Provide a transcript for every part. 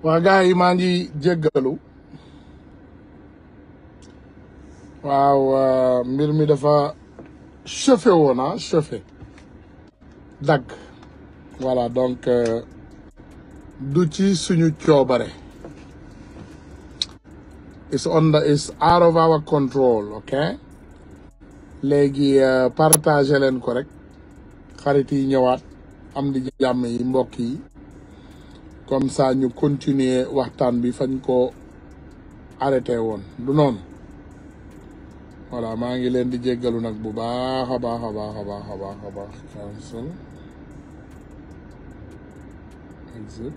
waa gars yi maa ngi jéggalu waaw mbir mi dafa chauffé woon chauffé dagg voilà donc du ci suñu coobare it's out of our control, ok léegi partagé leen ko rek xarit yi ñëwaat am di jàmm yi mbokk yi comme ça ñu continuer waxtaan bi fañ ko arrêté woon du noonu voilà maa ngi leen di jéggalu nag bu baax a baax a baax a baax a baax a baax cancel exit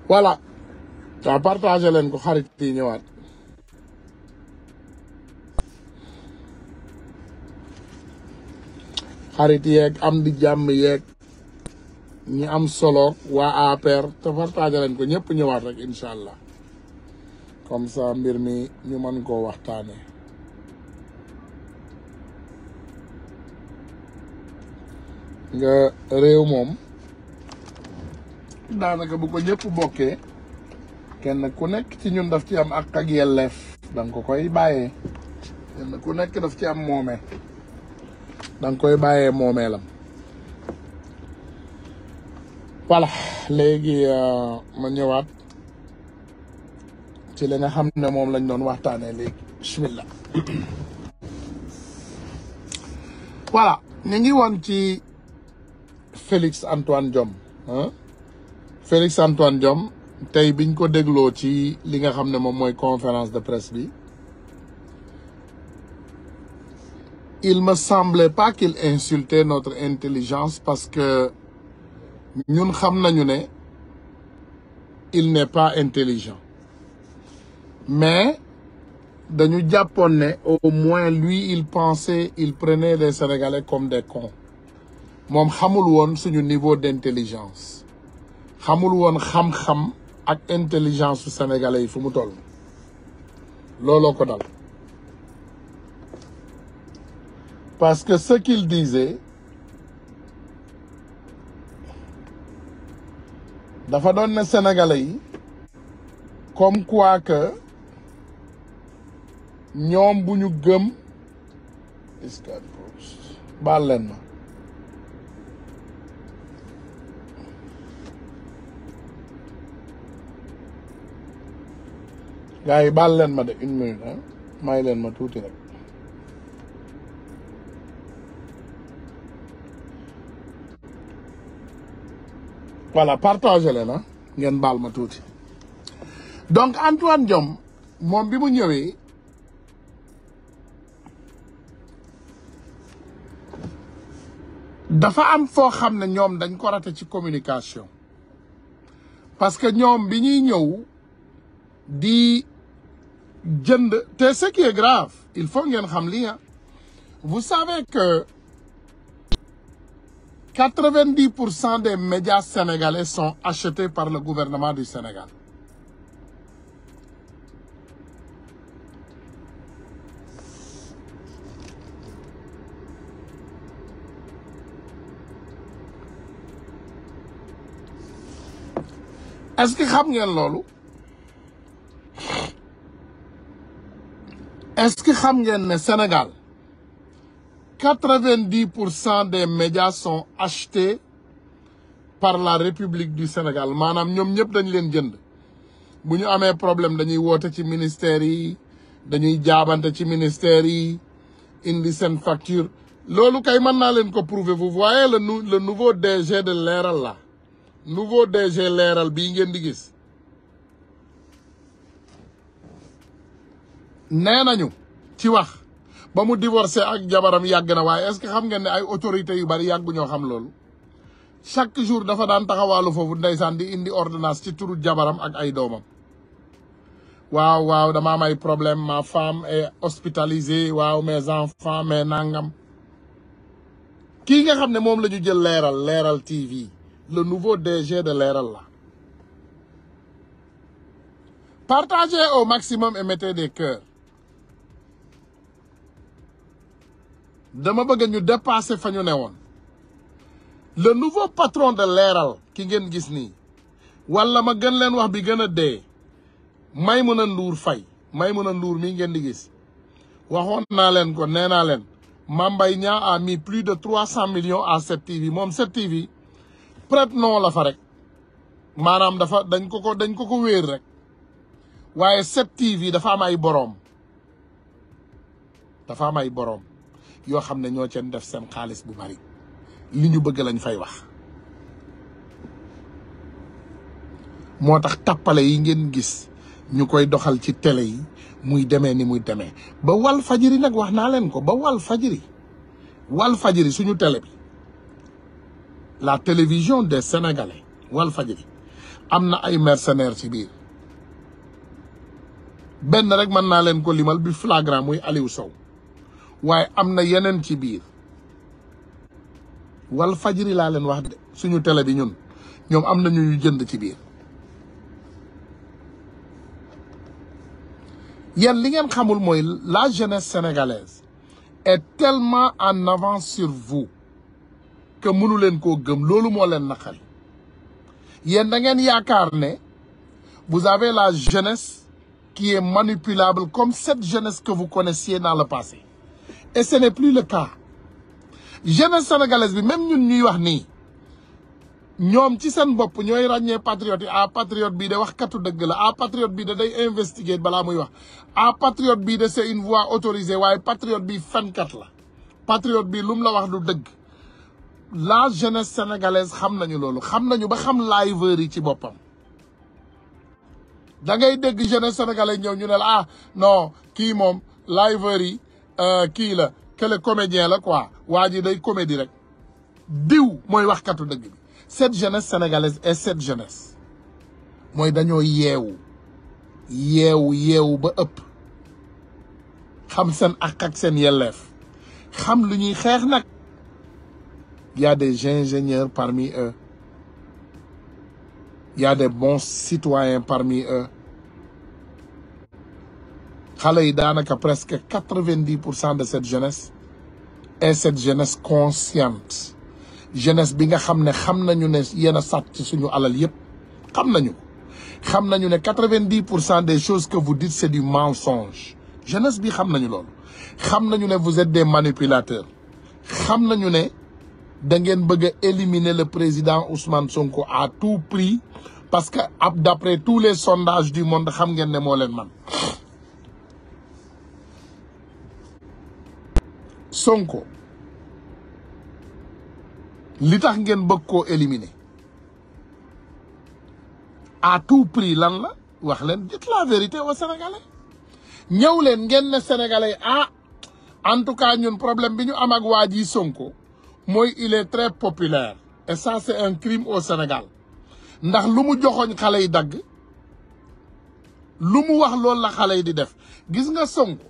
voilà waaw partagé leen ko xarit yi ñëwaat xarit yeeg am di jàmm yeeg ñi am solo waa APR te partagé leen ko ñëpp ñëwaat rek incha allah comme ça mbir mi ñu mën koo waxtaane nga réew moom daanaka bu ko ñëpp bokkee kenn ku nekk ci ñun daf ci am ak yelleef danga ko koy bàyyee kenn ku nekk daf ci am moomee danga koy bàyyee moomeelam voilà léegi ma ñëwaat ci li nga xam ne moom lañ doon waxtaanee léegi bismillah voilà ñu ngi woon ci Félix Antoine Diome Félix Antoine Diome tey biñ ko dégloo ci li nga xam ne moom mooy conférence de presse bi il me semblait pas qu'il insultait notre intelligence parce que ñun xam nañu ne il n'est pas intelligent mais dañu jàppoon ne au moins lui il pensait il prenait les Sénégalais comme des cons moom xamul woon suñu niveau d'intelligence xamul woon xam-xam ak intelligence su Sénégalais yi fu mu toll looloo ko dal parce que ce qu'il disait dafa doon ne Sénégalais yi comme quoi que ñoom bu ñu gëm baal leen ma gars yi baal leen ma de une minute may leen ma tuuti rek voilà partagé leen ngeen baal ma tuuti donc Antoine Diome moom bi mu ñëwee dafa am foo xam ne ñoom dañ ko raté ci communication parce que ñoom bi ñuy ñëw di jënd te ce qui est grave il faut ngeen xam lii vous savez que 90% des médias sénégalais sont achetés par le gouvernement du Sénégal. Est-ce que xam ngeen loolu? Est-ce que xam ngeen ne Sénégal 90% des médias sont achetés par la République du Sénégal maanaam ñoom ñëpp dañ leen jënd bu ñu amee problème dañuy woote ci ministères yi dañuy jaabante ci ministères yi indi seen facture loolu kay mën naa leen ko prouver vous voyez le nouveau DG de Leral là nouveau DG Leral bii ngeen di gis nee nañu ci wax ba mu divorcé ak jabaram yàgg na waaye est-ce que xam ngeen ne ay autorités yu bari yàggu ñoo xam loolu chaque jour dafa daan taxawaalu foofu ndeysaan di indi ordonnance ci turu jabaram ak ay doomam waaw dama am ay problème ma femme est hospitalisée waaw mes enfants mais nangam kii nga xam ne moom la ñu jël Leral TV le nouveau DG de Leral la Partagez au maximum et mettez des cœurs. dama bëgg ñu dépasser fa ñu newoon. Le nouveau patron de Leral ki ngeen gis nii wala ma gën leen wax bi gën a dee Maïmouna Ndour Faye Maïmouna Ndour mii ngeen di gis waxoon naa leen ko nee naa leen Mame Mbaye Niang a mis plus de 300 millions à 7TV moom 7TV prête-nom la fa rek maanaam dañ ko wéer rek waaye 7TV dafa am ay boroom yoo xam ne ñoo ceen def seen xaalis bu bari li ñu bëgg lañ fay wax moo tax tappale yi ngeen gis ñu koy doxal ci télé yi muy demee ni muy demee ba wal fajiri nag wax naa leen ko ba wal fajiri suñu télé bi la télévision des Sénégalais wal fajiri am na ay mercenaires ci biir benn rek mën naa leen ko limal bi flagrant muy Aliou Sow waaye am na yeneen ci biir wal fajiri laa leen wax de suñu télé bi ñun ñoom am na ñu jënd ci biir yéen li ngeen xamul mooy la jeunesse sénégalaise est tellement en avance sur vous que mënu leen koo gëm loolu moo leen naqari yéen da ngeen yaakaar ne vous avez la jeunesse qui est manipulable comme cette jeunesse que vous connaissiez dans le passé et ce n'est plus le cas jeunesse sénégalaise bi même ñun ñuy wax nii ñoom ci seen bopp ñooy ràññee patriote yi patriote bii de wax katu dëgg la patriote bii de day investiguer balaa muy wax patriote bii de c'est une voix autorisée waaye patriote bii fenkat la patriote bii lu mu la wax du dëgg la jeunesse sénégalaise xam nañu loolu xam nañu ba xam liveur yi ci boppam da ngay dégg jeunesse sénégalaise ñëw ñu ne la non kii moom liveur yi kii la que comédien la quoi waa ji day comédie rek diw mooy wax katu dëgg bi cette jeunesse sénégalaise et cette jeunesse mooy dañoo yeewu ba ëpp xam seen ak seen yelleef xam lu ñuy xeex nag y a des ingénieurs parmi eux y a des bons citoyens parmi eux xale yi daanaka presque 90% de cette jeunesse est cette jeunesse consciente jeunesse bi nga xam ne xam nañu ne yéen a sàcc suñu alal yëpp xam nañu ne 90% des choses que vous dites c'est du mensonge jeunesse bi xam nañu loolu xam nañu ne vous êtes des manipulateurs xam nañu ne da ngeen bëgg a éliminer le président Ousmane Sonko à tout prix parce que d'après tous les sondages du monde xam ngeen ne moo leen man Sonko li tax ngeen bëgg koo éliminer à tout prix lan la wax leen dites la vérité aux Sénégalais ñëw leen ngeen ne Sénégalais en tout cas ñun problème bi ñu am ak waa ji Sonko mooy il est très populaire et ça c'est un crime au Sénégal ndax lu mu joxoñ xale yi dagg lu mu wax loolu la xale yi di def gis nga Sonko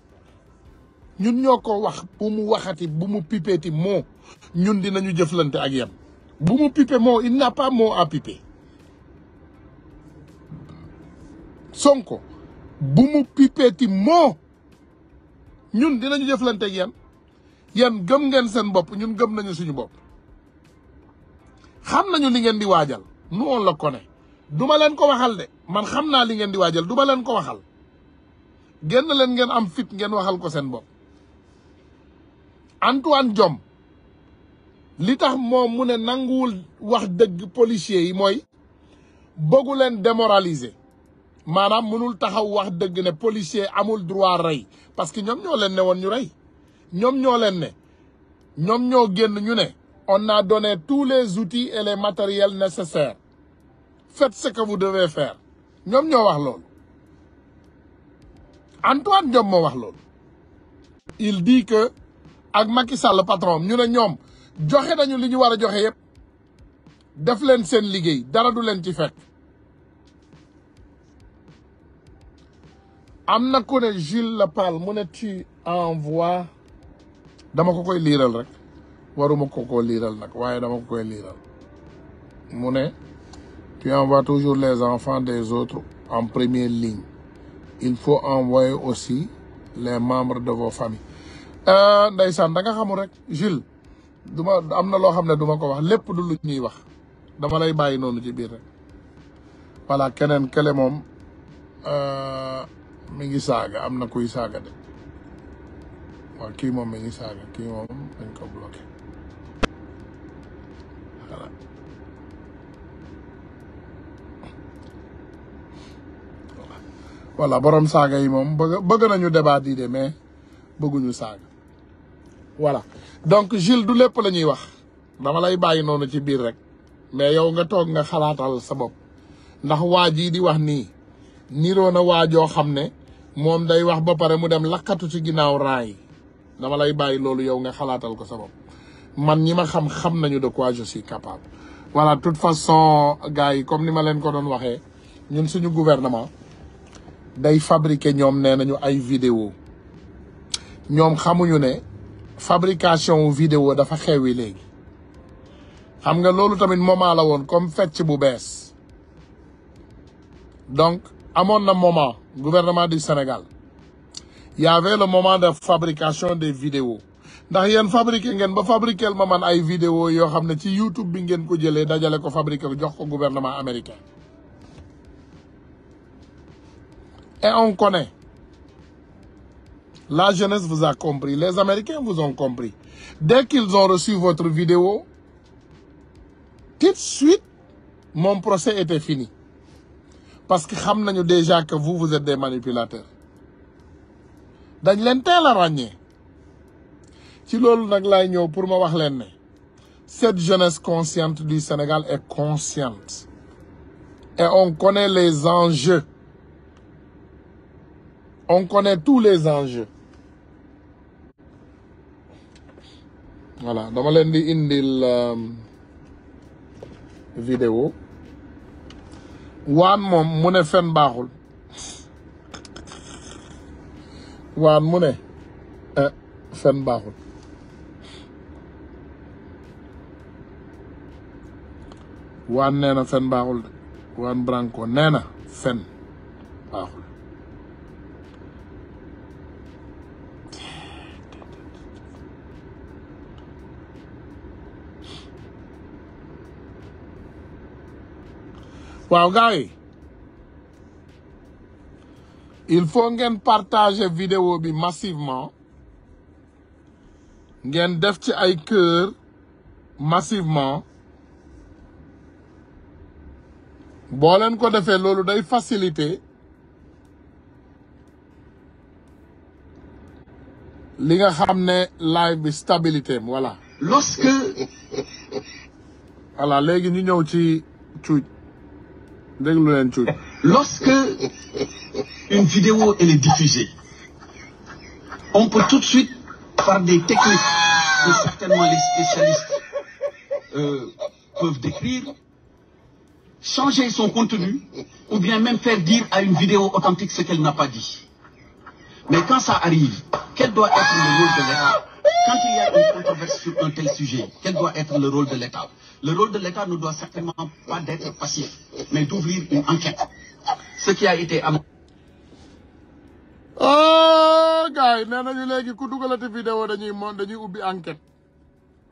ñun ñoo ko wax bu mu waxati bu mu pipeeti moo ñun dinañu jëflante ak yam bu mu pipe moo il n'a pas mot à piper Sonko bu mu pipeeti moo ñun dinañu jëflante ak yéen gëm ngeen seen bopp ñun gëm nañu suñu bopp xam nañu li ngeen di waajal nous on le connaît duma leen ko waxal de man xam naa li ngeen di waajal duma leen ko waxal génn leen ngeen am fit ngeen waxal ko seen bopp Antoine Diome li tax moom mu ne nanguwul wax dëgg policiers yi mooy bëggu leen démoraliser maanaam mënul taxaw wax dëgg ne policier amul droit rey parce que ñoom ñoo leen ne woon ñu rey ñoom ñoo génn ñu ne on a donné tous les outils et les matériels nécessaires faites ce que vous devez faire ñoom ñoo wax loolu Antoine Diome moo wax loolu il dit que ak Macky Sall patron ñu ne ñoom joxe nañu li ñu war a joxe yëpp def leen seen liggéey dara du leen ci fekk am na ku ne Jules Lepal mu ne tu envoies dama ko koy liiral rek waruma ko liiral nag waaye dama ko koy liiral mu ne tu envoies toujours les enfants des autres en première ligne il faut envoyer aussi les membres de vos familles. Ndeysaan da nga xamul rek Jules duma am na loo xam ne duma ko wax lépp du lu ñuy wax dama lay bàyyi noonu ci biir rek voilà keneen kële moom mi ngi saaga am na kuy saaga de waaw kii moom mi ngi saaga kii moom dañ ko bloqué voilà voilà borom saaga yi moom bëgg nañu débat yi de mais bëgguñu saaga voilà donc Jules du lépp la ñuy wax dama lay bàyyi noonu ci biir rek mais yow nga toog nga xalaatal sa bopp ndax waa jii di wax nii niroo na waajoo xam ne moom day wax ba pare mu dem lakkatu ci ginnaaw rang yi dama lay bàyyi loolu yow nga xalaatal ko sa bopp man ñi ma xam nañu de quoi je suis capable. voilà de toute façon gars yi comme ni ma leen ko doon waxee ñun suñu gouvernement day fabriquer ñoom nee nañu ay vidéo ñoom xamuñu ne fabrication vidéo dafa xewi léegi xam nga loolu tamit moment la woon comme fecc bu bees donc amoon na moment gouvernement du Sénégal il y avait le moment de fabrication des vidéos ndax yéen fabriqué ngeen ba fabriquer ma man ay vidéo yoo xam ne ci YouTube bi ngeen ko jëlee dajale ko fabriquer ko jox ko gouvernement américain et on connaît la jeunesse vous a compris les Américains vous ont compris dès qu'ils ont reçu votre vidéo tout de suite mon procès était fini parce que xam nañu déjà que vous êtes des manipulateurs dañ leen teel a ràññee ci loolu nag laay ñëw pour ma wax leen ne cette jeunesse consciente du Sénégal est consciente et on connaît les enjeux on connaît tous les enjeux voilà dama leen di indil vidéo waan moom mu ne fen baaxul waan mu ne fen baaxul waan nee na fen baaxul de waan Branco nee na fen baaxul waaw gars yi il faut ngeen partager vidéo bi massivement ngeen def ci ay cœur massivement boo leen ko defee loolu day faciliter li nga xam ne live bi stabilité voilà lorsque voilà léegi ñu ñëw ci cuuj déglu leen cuuj lorsque une vidéo elle est diffusée on peut tout de suite par des techniques que certainement les spécialistes peuvent décrire changer son contenu ou bien même faire dire à une vidéo authentique ce qu'elle n'a pas dit. Mais quand ça arrive, quel doit être le rôle de l'État? Quand il y a une controverse sur un tel sujet, quel doit être le rôle de l'État? Le rôle de l'État ne doit certainement pas d'être passif, mais d'ouvrir une enquête. Ce qui a été amorcé. Oh, gars, nee nañu léegi ku dugalati vidéo dañuy ubbi enquête.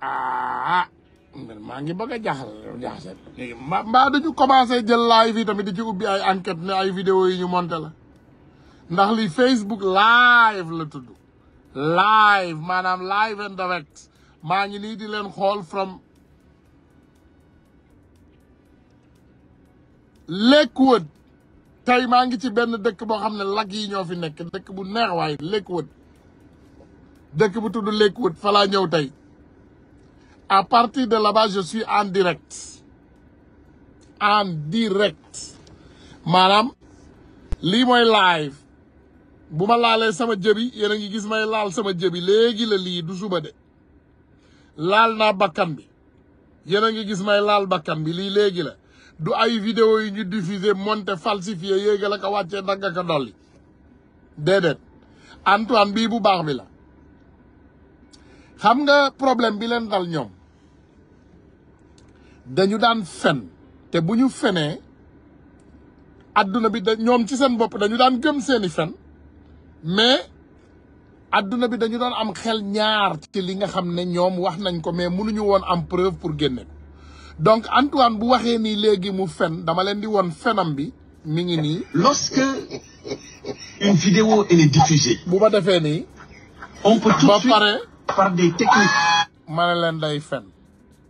Ah, maa ngi bëgg a jaxal léegi mbaa dañu commencé jël live yi tamit di ci ubbi ay enquête ne ay vidéo yi ñu monté la ndax li Facebook live la tudd live maanaam live and direct maa ngi nii di leen xool from Lakewood tey maa ngi ci benn dëkk boo xam ne lag yi ñoo fi nekk dëkk bu neex waaye Lakewood dëkk bu tudd Lakewood fa laa ñëw tey à partir de là-bas je suis en direct maanaam lii mooy live bu ma laalee sama jëbi yéen a ngi gis may laal sama jëbi léegi la lii du suba de laal naa bakkan bi yéen a ngi gis may laal bakkan bi lii léegi la du ay vidéo yi ñu diffusé monté falsifié yéega la ko wàccee dagga ko dolli déedéet Antoine bii bu baax bi la xam nga problème bi leen dal ñoom dañu daan fen te bu ñu fenee adduna bi ñoom ci seen bopp dañu daan gëm seeni fen mais adduna bi dañu doon am xel ñaar ci li nga xam ne ñoom wax nañ ko mais mënuñu woon am preuve pour génne ko donc Antoine bu waxee nii léegi mu fen dama leen di woon fenam bi mi ngi nii. Lorsque une vidéo elle est diffusée. bu ma defee nii. on peut tout de suite pare par des techniques. ma ne leen day fen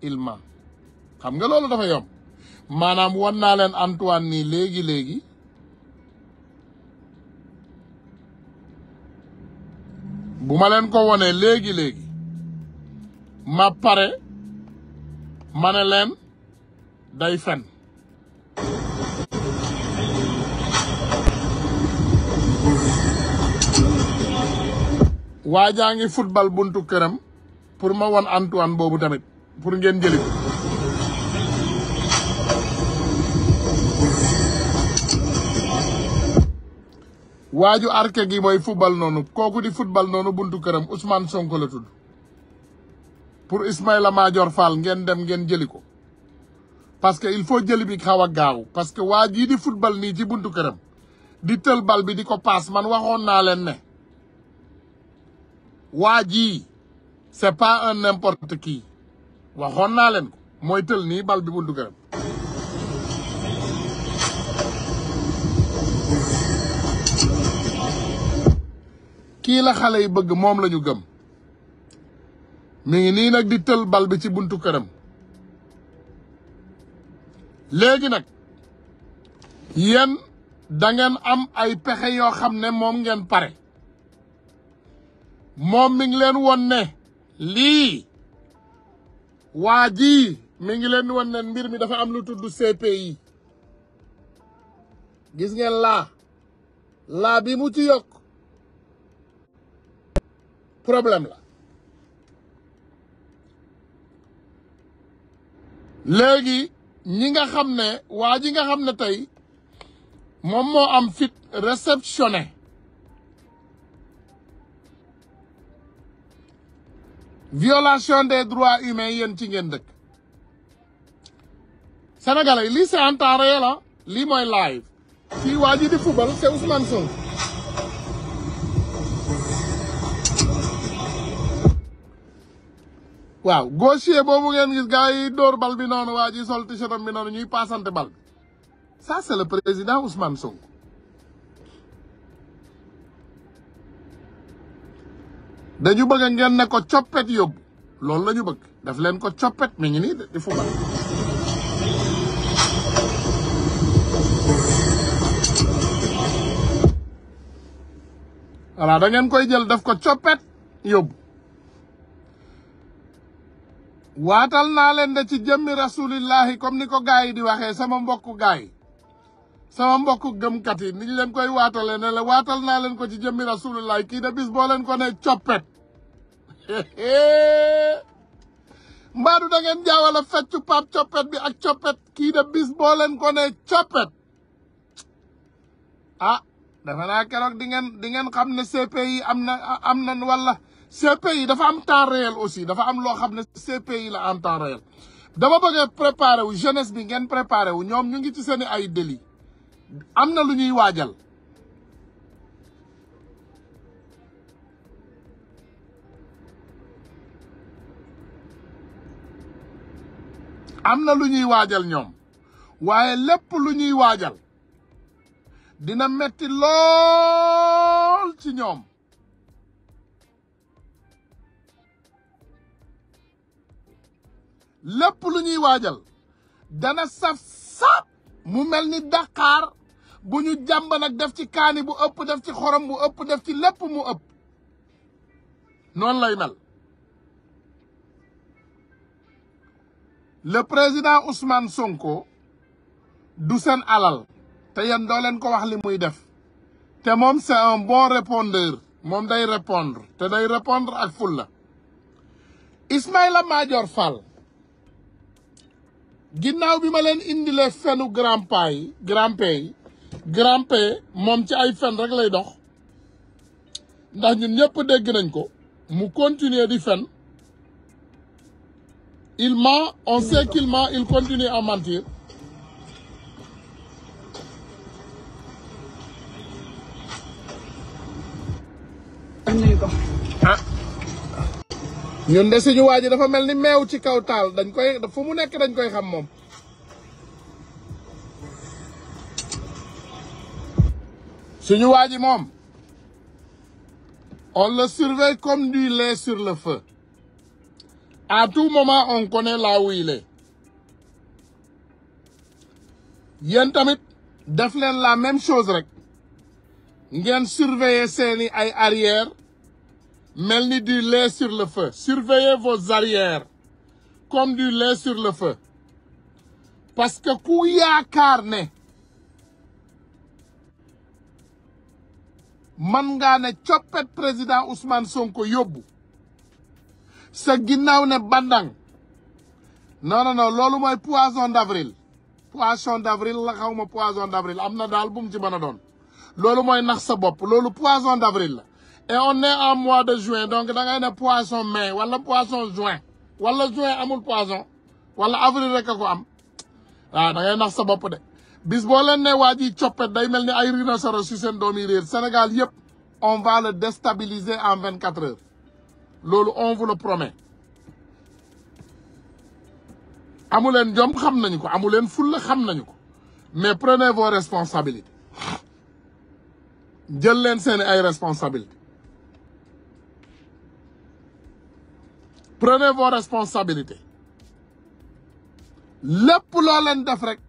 il ment xam nga loolu dafa yomb maanaam wan naa leen Antoine nii léegi bu ma leen ko wonee léegi ma pare ma ne leen day fen waa jaa ngi football buntu këram pour ma won Antoine boobu tamit pour ngeen jëli ko waaju arke gi mooy football noonu kooku di football noonu buntu këram Ousmane Sonko la tudd pour Ismaïla Madior Fall ngeen dem ngeen jëli ko parce que il faut jëli bi xaw a gaaw parce que waa jii di football nii ci buntu këram di tël bal bi di ko paas man waxoon naa leen ne waa jii c'est pas un n'importe qui waxoon naa leen ko mooy tël nii bal bi buntu këram kii la xale yi bëgg moom la ñu gëm mi ngi nii nag di tël bal bi ci buntu këram léegi nag yéen da ngeen am ay pexe yoo xam ne moom ngeen pare moom mi ngi leen won ne lii waa ji mi ngi leen won ne mbir mi dafa am lu tudd CPI gis ngeen laa bi mu ci yokk problème la léegi ñi nga xam ne waa ji nga xam ne tey moom moo am fit réceptionné violation des droits humains yéen ci ngeen dëkk sénégalais lii c'est en temps réel la lii mooy live fii waa ji di football c'est Ousmane Sonko waaw gaucher boobu ngeen gis gars yi dóor bal bi noonu waa ji sol t-shirt bi noonu ñuy passante bal bi ça c'est le président Ousmane Sonko dañu bëgg ngeen ne ko coppet yóbbu loolu la ñu bëgg daf leen ko coppet mi ngi nii di football voilà da ngeen koy jël daf ko coppet yóbbu waatal naa leen de ci jëmmi rasulillahi comme ni ko gaay yi di waxee sama mbokku gaay yi sama mbokku gëmkat yi ni ñu leen koy waatale ne la waatal naa leen ko ci jëmmi rasulillahi kii de bis boo leen ko ne coppet mbaadu da ngeen jaawale feccu pap coppet bi ak coppet kii de bis boo leen ko ne coppet ah dafa naa keroog di ngeen xam ne CPI am na wala CPI dafa am temps réel aussi dafa am loo xam ne CPI la en temps réel dama bëgg préparé wu jeunesse bi ngeen préparé wu ñoom ñu ngi ci seeni ay délit am na lu ñuy waajal am na lu ñuy waajal ñoom waaye lépp lu ñuy waajal dina metti lool ci ñoom lépp lu ñuy waajal dana saf mu mel ni Dakar bu ñu jàmb nag def ci kaani bu ëpp def ci xorom bu ëpp def ci lépp mu ëpp noonu lay mel le président Ousmane Sonko du seen alal te yéen doo leen ko wax li muy def te moom c'est un bon répondeur moom day répondre te day répondre ak fulla Ismaïla Madior Fall ginnaaw bi ma leen indilee fenu grand pay moom ci ay fen rek lay dox ndax ñun ñëpp dégg nañ ko mu continuer di fen il ment on sait qu'il ment il continue à mentir nañ ko. ah ñun de suñu waa ji dafa mel ni meew ci kaw taal dañ koy fu mu nekk dañ koy xam moom. suñu waa ji moom on le surveille comme du lait sur le feu. À tout moment on connaît là où il est. yéen tamit def leen la même chose rek ngeen surveiller seeni ay arrière mel ni du lait sur le feu. Surveillez vos arrières comme du lait sur le feu parce que ku yaakaar ne man ngaa ne coppet président Ousmane Sonko yóbbu sa ginnaaw ne bandang non loolu mooy poisson d'avril. Poisson d'avril la xaw ma poisson d'avril am na daal bu mu ci mën a doon loolu mooy nax sa bopp loolu poisson d'avril la et on est en mois de juin donc da ngay ne poisson mai wala poisson juin wala juin amul poisson wala avril rek a ko am waaw da ngay nax sa bopp de bis boo leen ne waa ji coppet day mel ni ay rhinocéros si seen doom yi réer Sénégal yëpp on va le déstabiliser en 24 heures loolu on vous le promet. amuleen jom xam nañu ko amuleen fulla xam nañu ko mais prenez vos responsabilités jël leen seeni ay responsabilités prenez vos responsabilités lépp loo leen def rek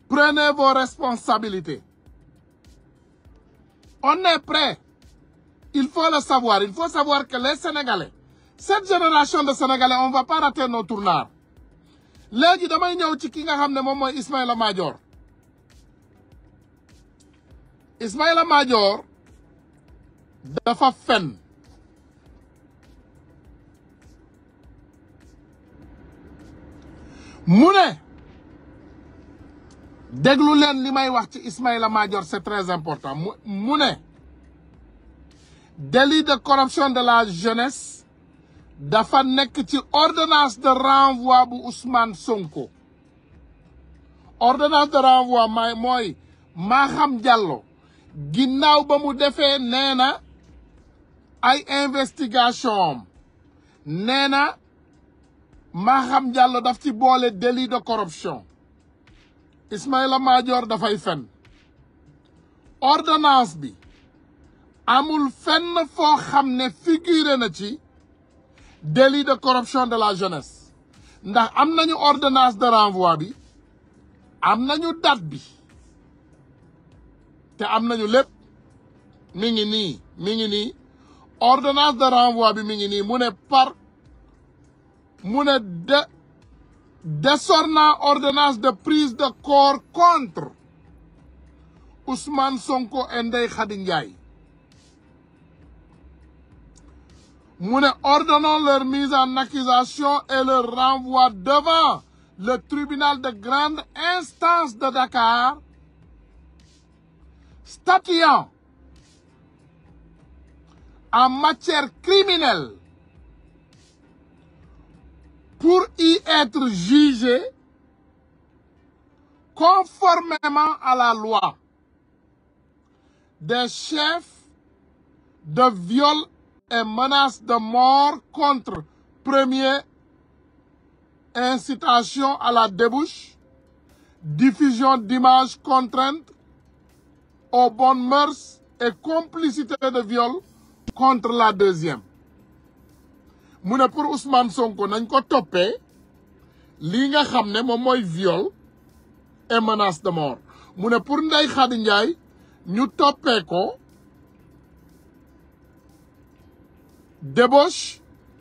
prenez vos responsabilités on est prêt il faut le savoir il faut savoir que les Sénégalais cette génération de Sénégalais on va pas rater nos tournards léegi damay ñëw ci ki nga xam ne moom mooy Ismaïla Madior Ismaïla Madior dafa fen mu ne déglu leen li may wax ci Ismaïla Madior c'est très important mu ne délit de corruption de la jeunesse dafa nekk ci ordonnance de renvoi bu Ousmane Sonko ordonnance de renvoi mooy Maham Diallo ginnaaw ba mu defee nee na ay investigation nee na Maham Diallo daf ci boole délit de corruption Ismaïla Madior dafay fen ordonnance bi amul fenn foo xam ne figuré na ci délit de corruption de la jeunesse ndax am nañu ordonnance de renvoi bi am nañu date bi te am nañu lépp mi ngi nii ordonnance de renvoi bi mi ngi nii mu ne désornant ordonnance de prise de corps contre Ousmane Sonko et Ndeye Khady Ndiaye mu ne ordonnons leur mise en accusation et leur renvoi devant le tribunal de grande instance de Dakar, statuant en matière criminelle pour y être jugé conformément à la loi des chefs de viol et menace de mort contre premier, incitation à la débauche, diffusion d'images contraintes aux bonnes mœurs et complicité de viol contre la deuxième. mu ne pour Ousmane Sonko nañ ko toppee lii nga xam ne moom mooy viol et menace de mort mu ne pour Ndeye Khady Ndiaye ñu toppee ko débauche,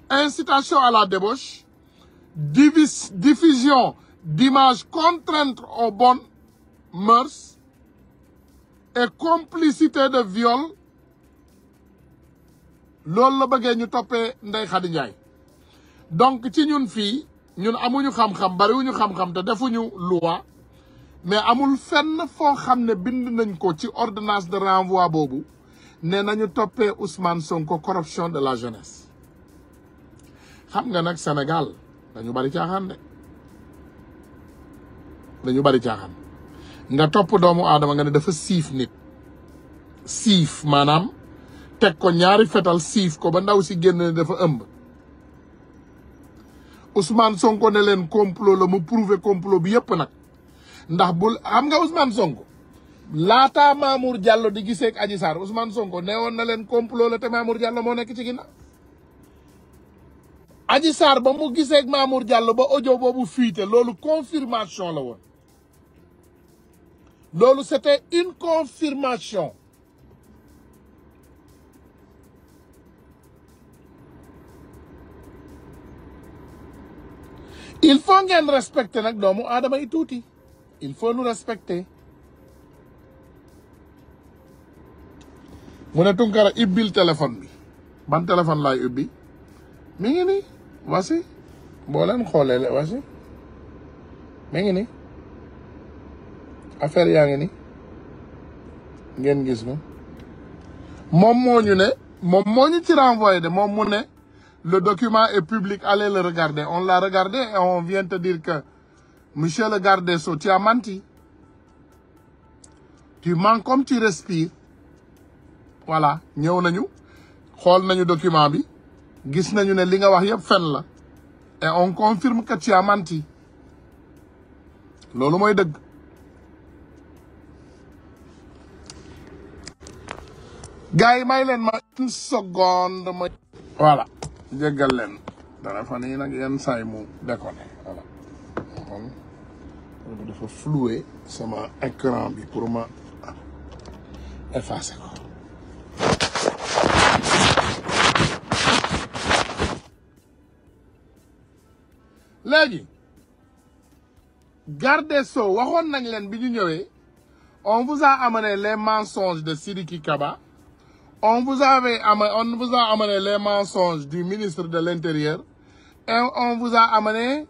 incitation à la débauche, diffusion d'images contraintes aux bonnes mœurs et complicité de viol loolu la bëggee ñu toppee Ndeye Khady Ndiaye donc ci ñun fii ñun amuñu xam-xam bariwuñu xam-xam te defuñu loi mais amul fenn foo xam ne bind nañ ko ci ordonnance de renvoi boobu ne nañu toppee Ousmane Sonko corruption de la jeunesse xam nga nag Sénégal dañu bari caaxaan dañu bari caaxaan nga topp doomu aadama nga ne dafa siif nit siif maanaam teg ko ñaari fetal siif ko ba ndaw si génn ne dafa ëmb Ousmane Sonko ne leen complot la mu prouver complot bi yëpp nag ndax bul xam nga Ousmane Sonko laataa Mamour Diallo di gisee ak Adji Sarr Ousmane Sonko nee woon na leen complot la te Mamour Diallo moo nekk ci ginnaaw Adji Sarr ba mu gisee ak Mamour Diallo ba audio boobu fuité loolu confirmation la woon loolu c'était une confirmation il faut ngeen respecter nag doomu aadama yi tuuti il faut nous respecter mu ne Tunkara ibbil téléphone bi ban téléphone laay ubbi mi ngi nii voici boo leen xoolee la voici mi ngi nii affaire yaa ngi nii ngeen gis ma moom moo ñu ne moom moo ñu ci renvoyé de moom mu ne le document est public, allez le regarder. On l'a regardé et on vient te dire que, monsieur le garde des Sceaux, tu as menti. Tu mens comme tu respires. Voilà. Ñëw nañu xool nañu document bi gis nañu ne li nga wax yëpp fen la et on confirme que tu as menti. Loolu mooy dëgg. Gars yi may leen ma une seconde ma voilà. jéggal leen téléphone yi nag yenn saay mu déconné voilà kon dafa floué sama écran bi pour ma effacer ko léegi garde des Sceaux waxoon nañ leen bi ñu ñëwee on vous a amené les mensonges de Sidiki Kaba. On vous a amené les mensonges du ministre de l'Intérieur et on vous a amené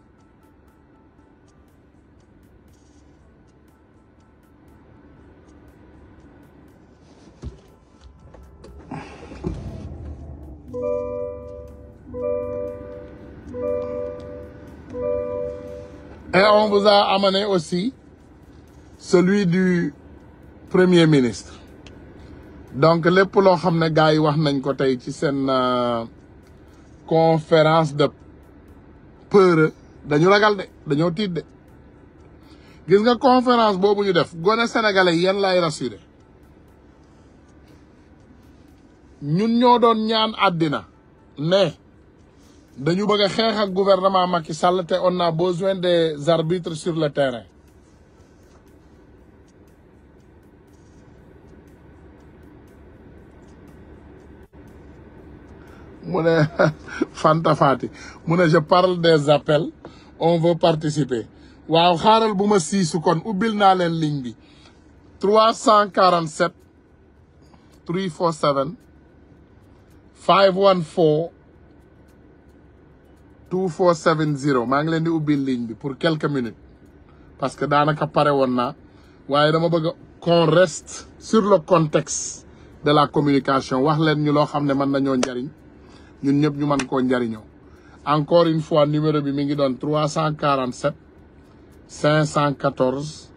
aussi celui du Premier ministre. Donc lépp loo xam ne gars yi wax nañ ko tey ci seen conférence de peur dañu ragal de dañoo tiit de gis nga conférence boobu ñu def gone sénégalais yéen lay rassurer ñun ñoo doon ñaan àddina ne dañu bëgg a xeex ak gouvernement Macky Sall te on a besoin des arbitres sur le terrain. mu ne Fanta Fati mu ne je parle des appels on veut participer waaw xaaral bu ma siisu kon ubbil naa leen ligne bi 347 347 514 2470 maa ngi leen di ubbil ligne bi pour quelques minutes parce que daanaka pare woon naa waaye dama bëgg qu'on reste sur le contexte de la communication wax leen ñu loo xam ne mën nañoo njariñ ñun ñëpp ñu mën koo njariñoo encore une fois numéro bi mi ngi doon 347 514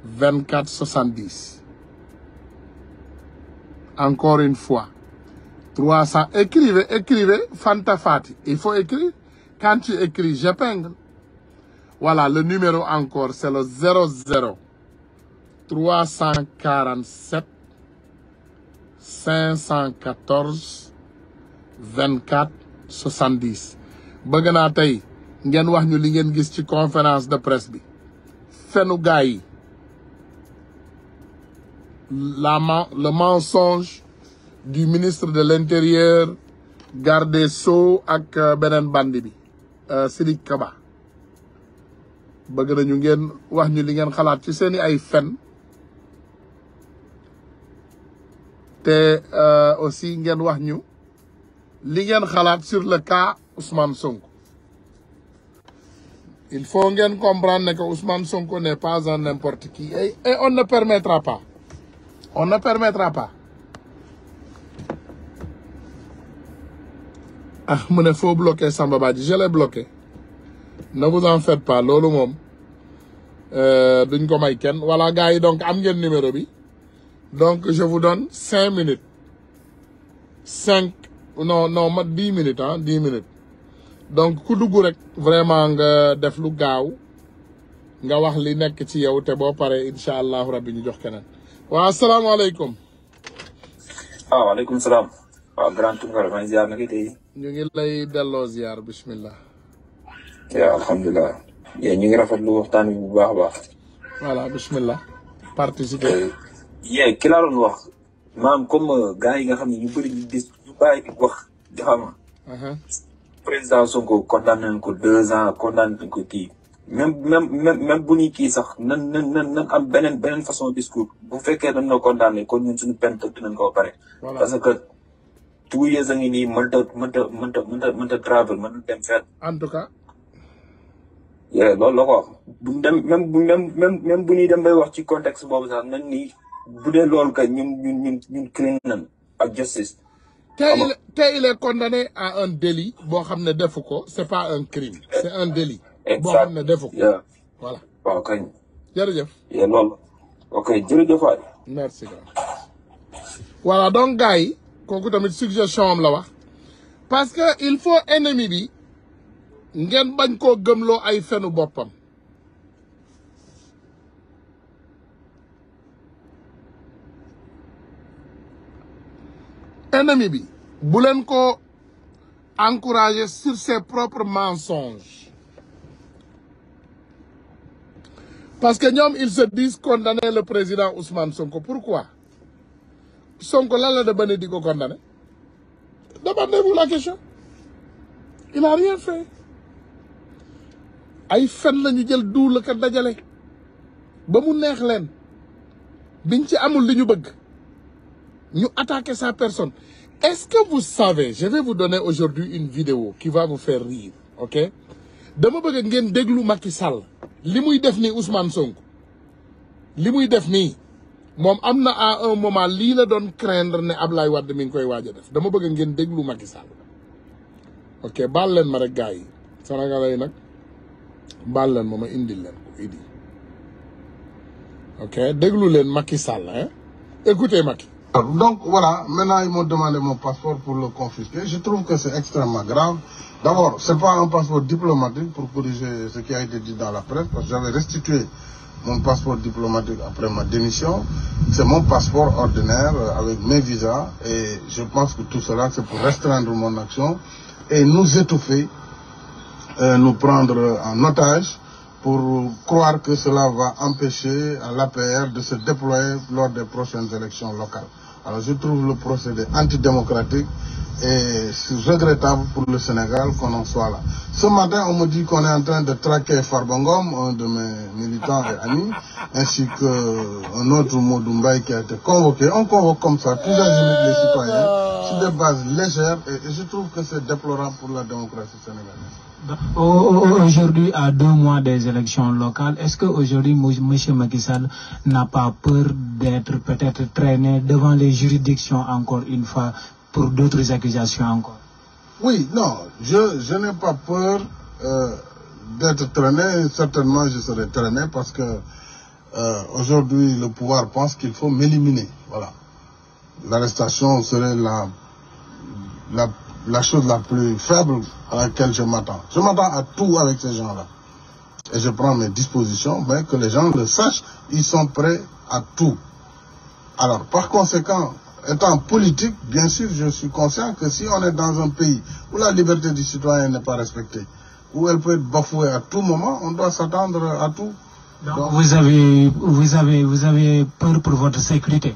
24 70 encore une fois 300 écrivez Fanta Fati il faut écrire quand tu écris j'épingle voilà le numéro encore c'est le 00 347 514 24 70 bëgg naa tey ngeen wax ñu li ngeen gis ci conférence de presse bi fenu gaay yi le mensonge du ministre de l'Intérieur garde des Sceaux ak beneen bandi bi Sidiki Kaba bëgg nañu ngeen wax ñu li ngeen xalaat ci seeni ay fen te aussi ngeen wax ñu li ngeen xalaat sur le cas Ousmane Sonko. Il faut ngeen comprendre que Ousmane Sonko n'est pas un n'importe qui et on ne permettra pas. On ne permettra pas. Ah, mu ne faut bloquer Samba Badji, je l'ai bloqué. Ne vous en faites pas, loolu moom duñ ko may kenn. Voilà gars yi donc am ngeen numéro bi. Donc je vous donne 5 minutes. 5 non ma 10 minutes ah 10 minutes donc ku dugg rek vraiment nga def lu gaaw nga wax li nekk ci yow te boo paree incha allahu rabbi ñu jox keneen waaw asalaamaaleykum. waaleykum salaam. waaw grand Tounkara maa ngi ziar naka tey. ñu ngi lay delloo ziar bismillah. yaa alhamdulilah. ñu ngi rafetlu waxtaan wi bu baax a baax. voilà bismillah. participer. ki laa doon wax maam comme gars yi nga xam ne ñu bëri ñu gis ñu bàyyi wax di xam. président Sonko condamné nañ ko 2 ans condamné nañ ko kii. même bu ñuy kii sax nan am beneen façon discours bu fekkee dañ na condamné kon ñun suñu peine tëdd nañ ko ba pare. parce que 2 years a ngi nii mënta travel mënta dem fenn. en tout cas. loolu la ko wax bu dem même bu ñuy dem bay wax ci contexte boobu sax nañ ni bu dee loolu kay ñun clean nañ ak justice. il est condamné à un délit boo xam ne defu ko c'est pas un crime c'est un délit. boo exact xam ne defu ko. voilà. waaw kañ. jërëjëf. loolu. ok jërëjëf waay. merci grand. voilà donc gars yi kooku tamit suggestion am la wax parce que il faut ennemi bi ngeen bañ koo gëmloo ay fenu boppam. ennemi bi bu leen ko encourager sur ses propres mensonges parce que ñoom ils se disent condamner le président Ousmane Sonko pourquoi Sonko lan la de bane di ko condamner demandez-vous la question il a rien fait ay fen la ñu jël duul ka dajale ba mu neex leen biñ ci amul li ñu bëgg ñu attaquer sa personne. Est-ce que vous savez, je vais vous donner aujourd'hui une vidéo qui va vous faire rire, ok? Dama bëgg ngeen déglu Macky Sall li muy def nii Ousmane Sonko li muy def nii moom am na à un moment lii la doon craindre ne Ablaye Wade mi ngi koy waaj a def dama bëgg ngeen déglu Macky Sall ok baal leen ma rek gars yi Sénégalais yi nag baal leen ma indil leen ko idi ok déglu leen Macky Sall hein écoutez Macky. Donc voilà, maintenant ils m'ont demandé mon passeport pour le confisquer. Je trouve que c'est extrêmement grave. D'abord, c'est pas un passeport diplomatique pour corriger ce qui a été dit dans la presse, parce que j'avais restitué mon passeport diplomatique après ma démission. C'est mon passeport ordinaire avec mes visas et je pense que tout cela c'est pour restreindre mon action et nous étouffer, nous prendre en otage pour croire que cela va empêcher à l'APR de se déployer lors des prochaines élections locales. Alors je trouve le procédé antidémocratique et c'est regrettable pour le Sénégal qu'on en soit là. Ce matin, on me dit qu'on est en train de traquer Farbangom, un de mes militants et amis, ainsi qu'un autre Modou Mbaye qui a été convoqué. On convoque comme ça tous les citoyens sur des bases légères et je trouve que c'est déplorable pour la démocratie sénégalaise. Aujourd'hui, à 2 mois des élections locales, est-ce qu'aujourd'hui, M. Macky Sall n'a pas peur d'être peut-être traîné devant les juridictions encore une fois pour d'autres accusations encore? Oui, non, je n'ai pas peur d'être traîné. Certainement, je serai traîné parce que aujourd'hui, le pouvoir pense qu'il faut m'éliminer. Voilà. L'arrestation serait la chose la plus faible à laquelle je m'attends. Je m'attends à tout avec ces gens-là. Et je prends mes dispositions, mais que les gens le sachent, ils sont prêts à tout. Alors, par conséquent, étant politique, bien sûr, je suis conscient que si on est dans un pays où la liberté du citoyen n'est pas respectée, où elle peut être bafouée à tout moment, on doit s'attendre à tout. Donc vous avez peur pour votre sécurité?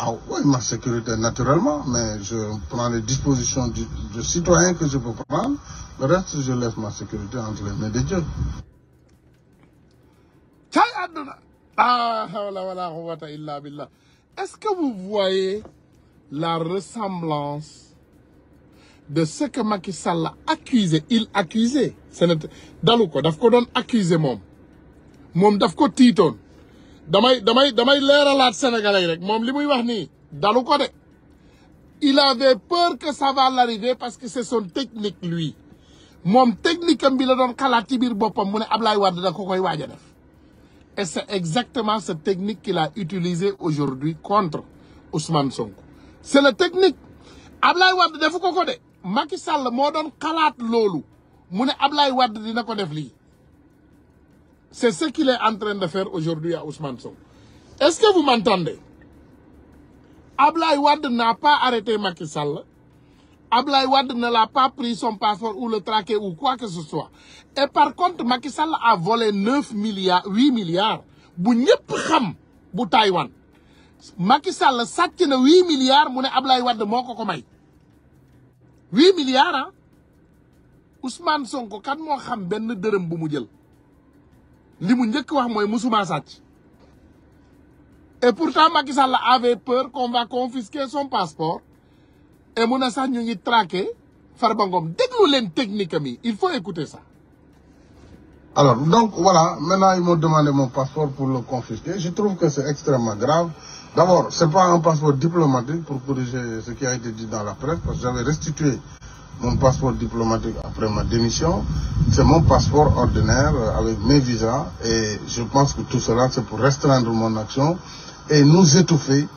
Ah oui, ma sécurité naturellement, mais je prends les dispositions du citoyen que je peux prendre. Le reste, je laisse ma sécurité entre les mains de Dieu. Est-ce que vous voyez la ressemblance de ce que Macky Sall a accusé? Il accusé. Daluko, daf ko don accusé mom daf ko tiitoon. damay leeralaat Sénégalais rek moom li muy wax nii dalu ko de. Il avait peur que ça va l'arriver parce que c'est son technique lui moom technique am bi la doon xalaat ci biir boppam mu ne Ablaye Wade da ko koy waaj a def. Et c'est exactement cette technique qu'il a utilisée aujourd'hui contre Ousmane Sonko. C'est la technique. Ablaye Wade defu ko de Macky Sall moo doon xalaat loolu mu ne Ablaye Wade dina ko def lii. C'est ce qu'il est en train de faire aujourd'hui à Ousmane Sonko. Est-ce que vous m'entendez? Ablaye Wade n'a pas arrêté Macky Sall. Ablaye Wade ne l'a pas pris son passeport ou le traqué ou quoi que ce soit. Et par contre, Macky Sall a volé 8 milliards. Bu ñepp xam bu Taïwan. Macky Sall sàcc na 8 milliards mu ne Ablaye Wade moko ko may. 8 milliards hein? Ousmane Sonko kan moo xam benn dërëm bu mu jël. Li mu njëkk wax mooy musuma sàcc. Et pourtant Macky Sall avait peur qu'on va confisquer son passeport. Et mu ne sax ñu ngi traqué Farba Ngom déglu leen technique mi il faut écouter ça. Alors donc voilà, maintenant ils m'ont demandé mon passeport pour le confisquer. Je trouve que c'est extrêmement grave. D'abord, c'est pas un passeport diplomatique pour corriger ce qui a été dit dans la presse, parce que j'avais restitué mon passeport diplomatique après ma démission. C'est mon passeport ordinaire avec mes visas et je pense que tout cela c'est pour restreindre mon action et nous étouffer,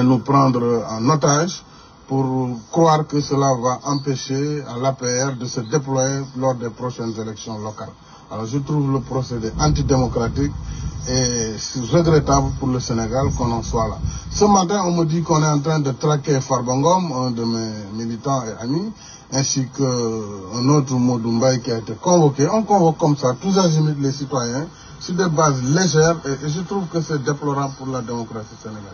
nous prendre en otage pour croire que cela va empêcher à l'APR de se déployer lors des prochaines élections locales. Alors je trouve le procédé antidémocratique et regrettable pour le Sénégal qu'on en soit là. Ce matin, on me dit qu'on est en train de traquer Farba Ngom, un de mes militants et amis, ainsi qu'un autre Modou Mbaye qui a été convoqué. On convoque comme ça tous azimuts les citoyens sur des bases légères et je trouve que c'est déplorable pour la démocratie sénégalaise.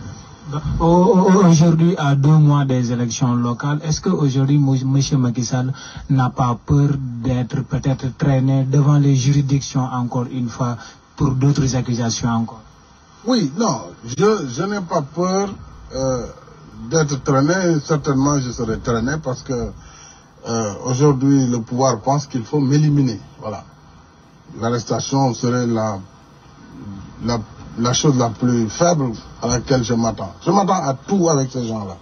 Aujourd'hui, à 2 mois des élections locales, est-ce qu'aujourd'hui, M. Macky Sall n'a pas peur d'être peut-être traîné devant les juridictions encore une fois pour d'autres accusations encore? Oui, non, je n'ai pas peur d'être traîné. Certainement, je serai traîné parce que aujourd'hui, le pouvoir pense qu'il faut m'éliminer. Voilà. L'arrestation serait la chose la plus faible à laquelle je m'attends. Je m'attends à tout avec ces gens-là.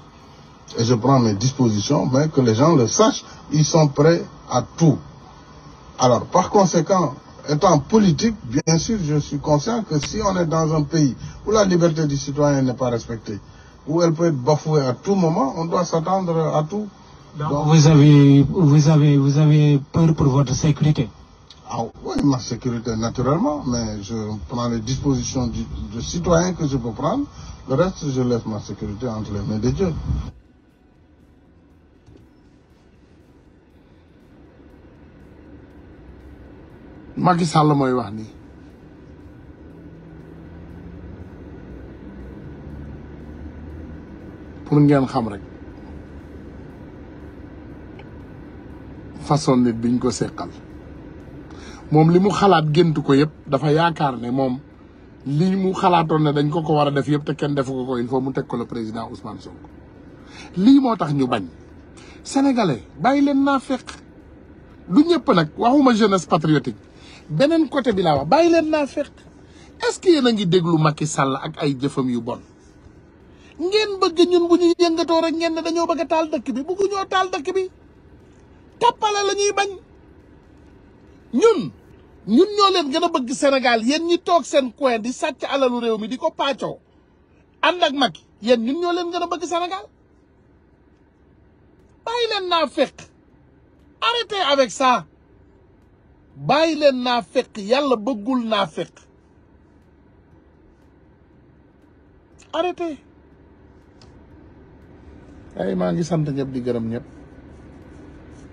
Et je prends mes dispositions, mais que les gens le sachent, ils sont prêts à tout. Alors, par conséquent, étant politique, bien sûr, je suis conscient que si on est dans un pays où la liberté du citoyen n'est pas respectée, où elle peut être bafouée à tout moment, on doit s'attendre à tout. Donc vous avez peur pour votre sécurité? Ah oui, ma sécurité naturellement, mais je prends les dispositions du citoyen que je peux prendre. Le reste, je laisse ma sécurité entre les mains de Dieu. Macky Sall mooy wax nii pour ngeen xam rek façon nit biñ ko seqal moom li mu xalaat géntu ko yëpp dafa yaakaar ne moom li mu xalaatoon ne dañ ko war a def yëpp te kenn defu ko il faut mu teg ko le président Ousmane Sonko lii moo tax ñu bañ sénégalais bàyyi leen naa fekk du ñëpp nag waxuma jeunesse patriotique beneen côté bi laa wax bàyyi leen naa fekk est-ce que yéen a ngi déglu Macky Sall ak ay jëfam yu bon ngeen bëgg ñun bu ñu yëngatoo rek ngeen ne dañoo bëgg a taal dëkk bi bëgguñoo taal dëkk bi tappale la ñuy bañ ñun ñoo leen gën a bëgg Sénégal yéen ñi toog seen coin di sàcc alalu réew mi di ko pàccoo ànd ak Macky yéen ñun ñoo leen gën a bëgg Sénégal bàyyi leen naa fekk arrêtez avec ça bàyyi leen naa fekk yàlla bëggul naa fekk arrêtez ay maa ngi sant ñëpp di gërëm ñëpp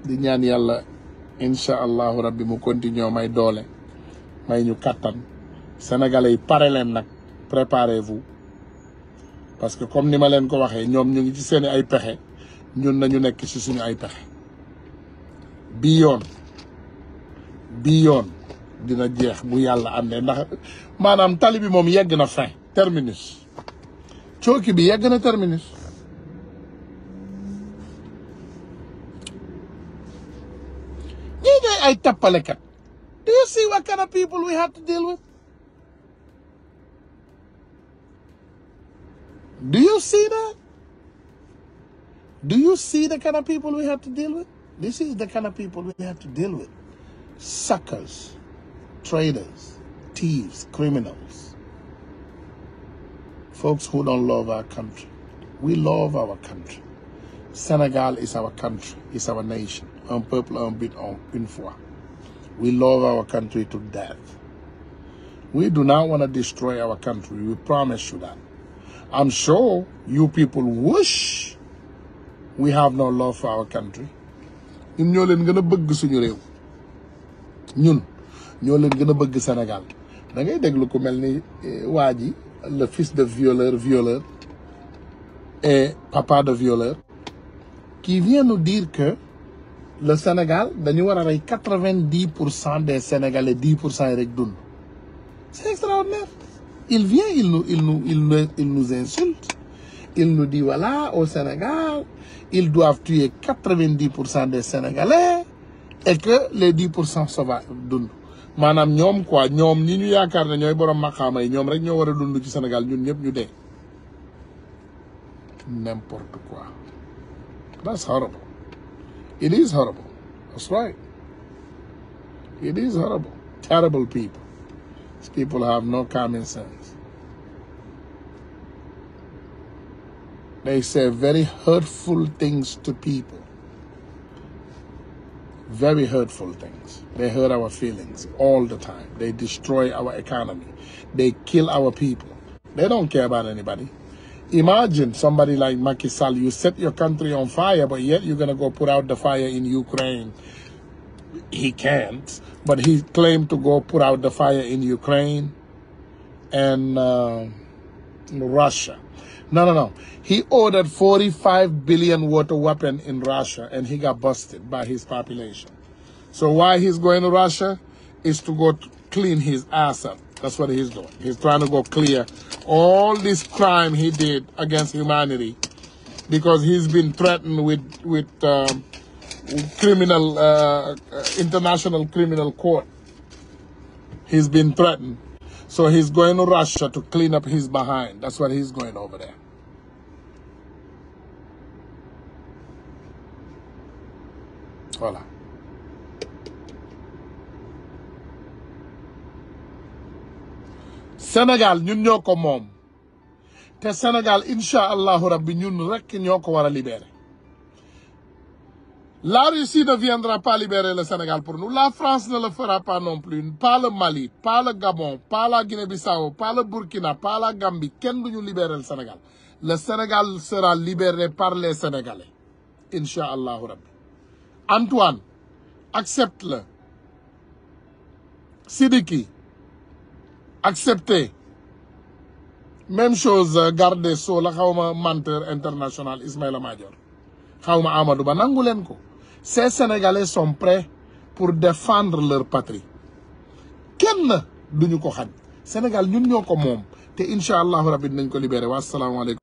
di ñaan yàlla incha allahu rabbi mu continue may doole may ñu kattan sénégalais yi pare leen nag préparez-vous parce que comme ni ma leen ko waxee ñoom ñu ngi ci seeni ay pexe ñun nañu nekk ci suñu ay pexe bii yoon dina jeex bu yàlla àndee ndax maanaam tali bi moom yegg na fin terminus cooki bi yegg na terminus ñii ñooy ay tappalekat. Do you see what kind of people we have to deal with? Do you see that? Do you see the kind of people we have to deal with? This is the kind of people we have to deal with. Suckers, traitors, thieves, criminals. Folks who don't love our country. We love our country. Senegal is our country, is our nation. Un peuple, un but, une foi. We love our country to death. We do not want to destroy our country. We promise you that. I'm sure you people wish we have no love for our country. Ñun ñoo leen gën a bëgg suñu réew. Ñun ñoo leen gën a bëgg Sénégal. Da ngay déglu ku mel ni waa ji le fils de violeur et papa de violeur qui vient nous dire que le Sénégal dañu war a rey 90% des Sénégalais 10% yi rek dund. C'est extraordinaire. Il vient, il nous insulte. Il nous dit voilà, au Sénégal, ils doivent tuer 90% des Sénégalais et que les 10% ça va dund. Manam ñom quoi, ñom ñi ñu yaakar ne ñoy borom maqama yi ñom rek ñoo wara dund ci Sénégal ñun ñep ñu dé. N'importe quoi. That's horrible. It is horrible. That's right. It is horrible. Terrible people. These people have no common sense. They say very hurtful things to people. Very hurtful things. They hurt our feelings all the time. They destroy our economy. They kill our people. They don't care about anybody. Imagine somebody like Macky Sall, you set your country on fire, but yet you're going to go put out the fire in Ukraine. He can't, but he claimed to go put out the fire in Ukraine and Russia. No. He ordered 45 billion water weapon in Russia, and he got busted by his population. So why he's going to Russia is to go clean his ass up. That's what he's doing. He's trying to go clear all this crime he did against humanity because he's been threatened with criminal international criminal court. He's been threatened. So he's going to Russia to clean up his behind. That's what he's going over there. Voilà. Sénégal ñun ñoo ko moom te Sénégal incha allahu rabbi ñun rek ñoo ko war a libérer. La Russie ne viendra pas libérer le Sénégal pour nous. La France ne le fera pas non plus. Pas le Mali, pas le Gabon, pas la Guinée-Bissau, pas le Burkina, pas la Gambie. Kenn duñu libérer le Sénégal. Le Sénégal sera libéré par les Sénégalais. Incha allahu rabbi. Antoine, accepte-le. Sidiki, acceptez. Même chose, gardez so la xawma menteur international Ismaïla Madior. Xawma Amadou Ba nangu leen ko. Ces Sénégalais sont prêts pour défendre leur patrie. Kenn duñu ko xañ. Sénégal ñun ñoo ko moom te incha allahu rabbi dinañ ko libéré. Wa salaamu aleykum.